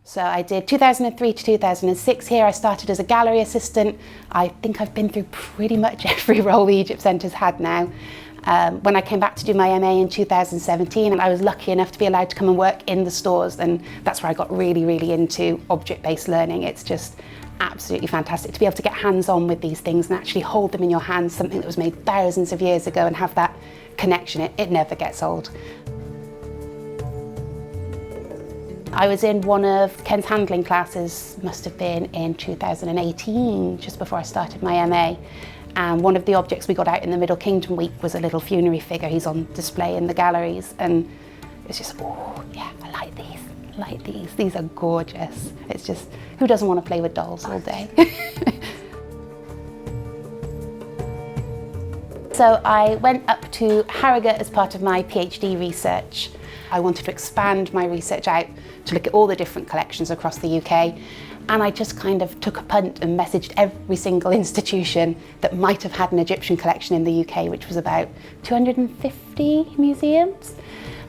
So I did 2003 to 2006 here. I started as a gallery assistant. I think I've been through pretty much every role the Egypt Centre's had now. When I came back to do my MA in 2017, and I was lucky enough to be allowed to come and work in the stores, and that's where I got really into object-based learning. It's just absolutely fantastic to be able to get hands-on with these things and actually hold them in your hands, something that was made thousands of years ago, and have that connection. It never gets old. I was in one of Ken's handling classes, must have been in 2018, just before I started my MA. And one of the objects we got out in the Middle Kingdom week was a little funerary figure. He's on display in the galleries, and it's just, oh yeah, I like these. These are gorgeous. It's just, who doesn't want to play with dolls all day? So I went up to Harrogate as part of my PhD research. I wanted to expand my research out to look at all the different collections across the UK, and I just kind of took a punt and messaged every single institution that might have had an Egyptian collection in the UK, which was about 250 museums.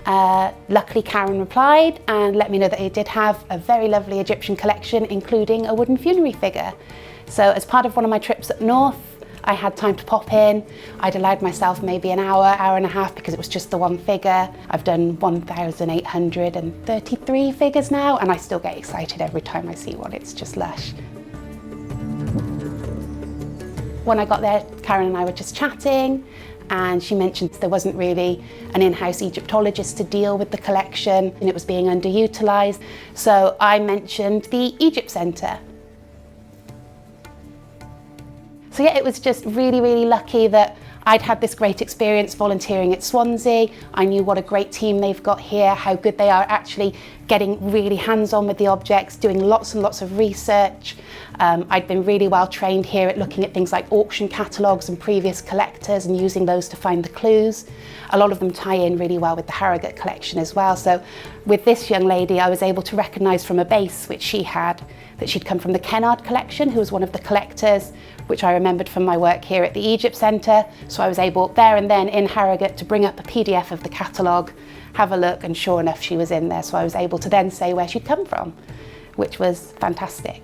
Luckily Karen replied and let me know that they did have a very lovely Egyptian collection, including a wooden funerary figure. So as part of one of my trips up north, I had time to pop in. I'd allowed myself maybe an hour and a half because it was just the one figure. I've done 1,833 figures now, and I still get excited every time I see one. It's just lush. When I got there, Karen and I were just chatting, and she mentioned there wasn't really an in-house Egyptologist to deal with the collection, and it was being underutilised. So I mentioned the Egypt Centre. So yeah, it was just really lucky that I'd had this great experience volunteering at Swansea. I knew what a great team they've got here, how good they are actually getting really hands-on with the objects, doing lots and lots of research. I'd been really well trained here at looking at things like auction catalogues and previous collectors and using those to find the clues. A lot of them tie in really well with the Harrogate collection as well. So with this young lady, I was able to recognise from a base which she had that she'd come from the Kennard collection, who was one of the collectors, which I remembered from my work here at the Egypt Centre. So I was able there and then in Harrogate to bring up a PDF of the catalogue, have a look, and sure enough she was in there. So I was able to then say where she'd come from, which was fantastic.